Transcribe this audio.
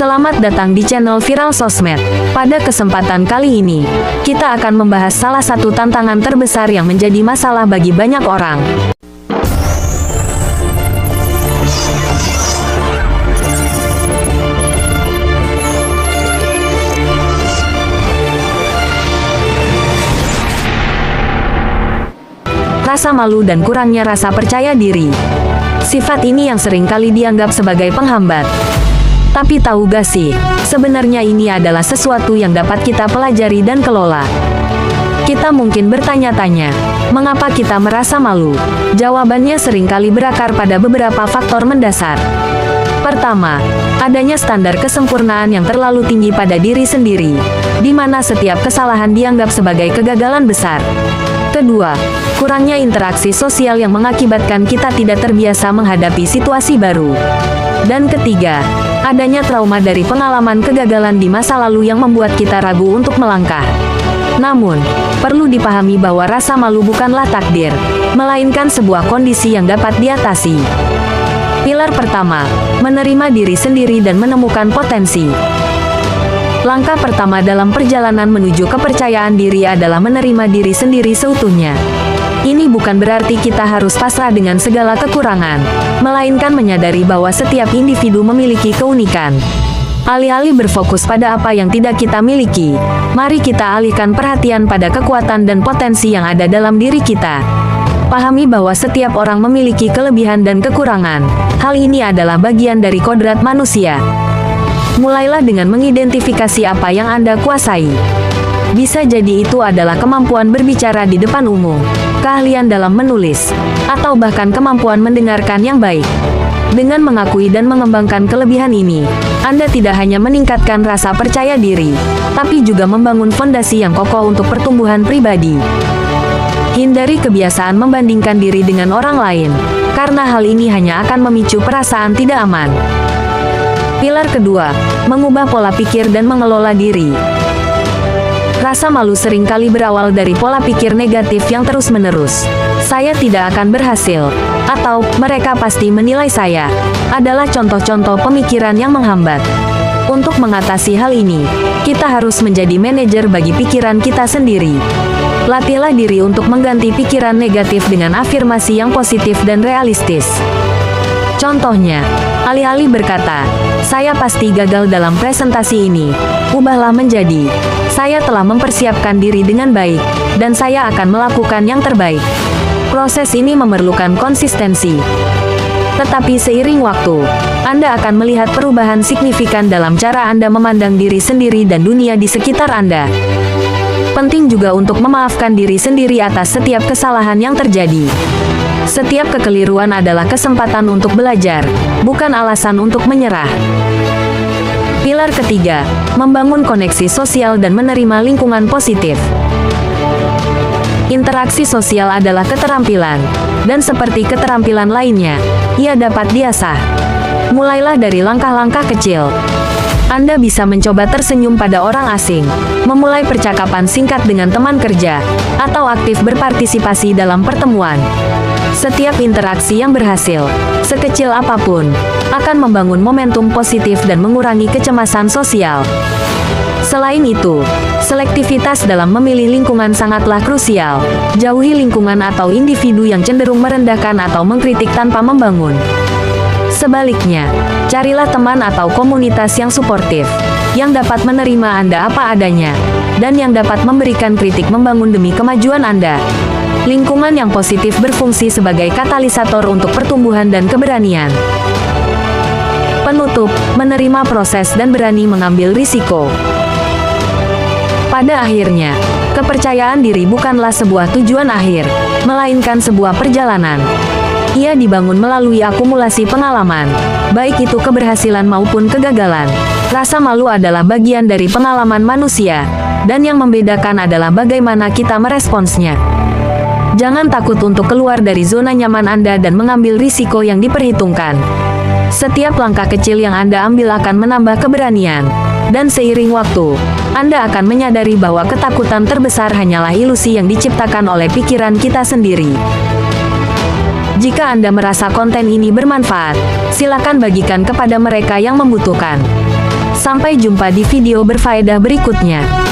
Selamat datang di channel Viral Sosmed. Pada kesempatan kali ini, kita akan membahas salah satu tantangan terbesar yang menjadi masalah bagi banyak orang. Rasa malu dan kurangnya rasa percaya diri. Sifat ini yang sering kali dianggap sebagai penghambat. Tapi tahu gak sih, sebenarnya ini adalah sesuatu yang dapat kita pelajari dan kelola. Kita mungkin bertanya-tanya, mengapa kita merasa malu? Jawabannya seringkali berakar pada beberapa faktor mendasar. Pertama, adanya standar kesempurnaan yang terlalu tinggi pada diri sendiri, di mana setiap kesalahan dianggap sebagai kegagalan besar. Kedua, kurangnya interaksi sosial yang mengakibatkan kita tidak terbiasa menghadapi situasi baru. Dan ketiga, adanya trauma dari pengalaman kegagalan di masa lalu yang membuat kita ragu untuk melangkah. Namun, perlu dipahami bahwa rasa malu bukanlah takdir, melainkan sebuah kondisi yang dapat diatasi. Pilar pertama, menerima diri sendiri dan menemukan potensi. Langkah pertama dalam perjalanan menuju kepercayaan diri adalah menerima diri sendiri seutuhnya. Ini bukan berarti kita harus pasrah dengan segala kekurangan, melainkan menyadari bahwa setiap individu memiliki keunikan. Alih-alih berfokus pada apa yang tidak kita miliki, mari kita alihkan perhatian pada kekuatan dan potensi yang ada dalam diri kita. Pahami bahwa setiap orang memiliki kelebihan dan kekurangan. Hal ini adalah bagian dari kodrat manusia. Mulailah dengan mengidentifikasi apa yang Anda kuasai. Bisa jadi itu adalah kemampuan berbicara di depan umum, keahlian dalam menulis, atau bahkan kemampuan mendengarkan yang baik. Dengan mengakui dan mengembangkan kelebihan ini, Anda tidak hanya meningkatkan rasa percaya diri, tapi juga membangun fondasi yang kokoh untuk pertumbuhan pribadi. Hindari kebiasaan membandingkan diri dengan orang lain, karena hal ini hanya akan memicu perasaan tidak aman. Pilar kedua, mengubah pola pikir dan mengelola diri. Rasa malu seringkali berawal dari pola pikir negatif yang terus-menerus. Saya tidak akan berhasil, atau mereka pasti menilai saya, adalah contoh-contoh pemikiran yang menghambat. Untuk mengatasi hal ini, kita harus menjadi manajer bagi pikiran kita sendiri. Latihlah diri untuk mengganti pikiran negatif dengan afirmasi yang positif dan realistis. Contohnya, alih-alih berkata, "Saya pasti gagal dalam presentasi ini," ubahlah menjadi, "Saya telah mempersiapkan diri dengan baik, dan saya akan melakukan yang terbaik." Proses ini memerlukan konsistensi. Tetapi seiring waktu, Anda akan melihat perubahan signifikan dalam cara Anda memandang diri sendiri dan dunia di sekitar Anda. Penting juga untuk memaafkan diri sendiri atas setiap kesalahan yang terjadi. Setiap kekeliruan adalah kesempatan untuk belajar, bukan alasan untuk menyerah. Pilar ketiga, membangun koneksi sosial dan menerima lingkungan positif. Interaksi sosial adalah keterampilan, dan seperti keterampilan lainnya, ia dapat diasah. Mulailah dari langkah-langkah kecil. Anda bisa mencoba tersenyum pada orang asing, memulai percakapan singkat dengan teman kerja, atau aktif berpartisipasi dalam pertemuan. Setiap interaksi yang berhasil, sekecil apapun, akan membangun momentum positif dan mengurangi kecemasan sosial. Selain itu, selektivitas dalam memilih lingkungan sangatlah krusial. Jauhi lingkungan atau individu yang cenderung merendahkan atau mengkritik tanpa membangun. Sebaliknya, carilah teman atau komunitas yang suportif, yang dapat menerima Anda apa adanya, dan yang dapat memberikan kritik membangun demi kemajuan Anda. Lingkungan yang positif berfungsi sebagai katalisator untuk pertumbuhan dan keberanian. Penutup, menerima proses dan berani mengambil risiko. Pada akhirnya, kepercayaan diri bukanlah sebuah tujuan akhir, melainkan sebuah perjalanan. Ia dibangun melalui akumulasi pengalaman, baik itu keberhasilan maupun kegagalan. Rasa malu adalah bagian dari pengalaman manusia, dan yang membedakan adalah bagaimana kita meresponsnya. Jangan takut untuk keluar dari zona nyaman Anda dan mengambil risiko yang diperhitungkan. Setiap langkah kecil yang Anda ambil akan menambah keberanian, dan seiring waktu, Anda akan menyadari bahwa ketakutan terbesar hanyalah ilusi yang diciptakan oleh pikiran kita sendiri. Jika Anda merasa konten ini bermanfaat, silakan bagikan kepada mereka yang membutuhkan. Sampai jumpa di video berfaedah berikutnya.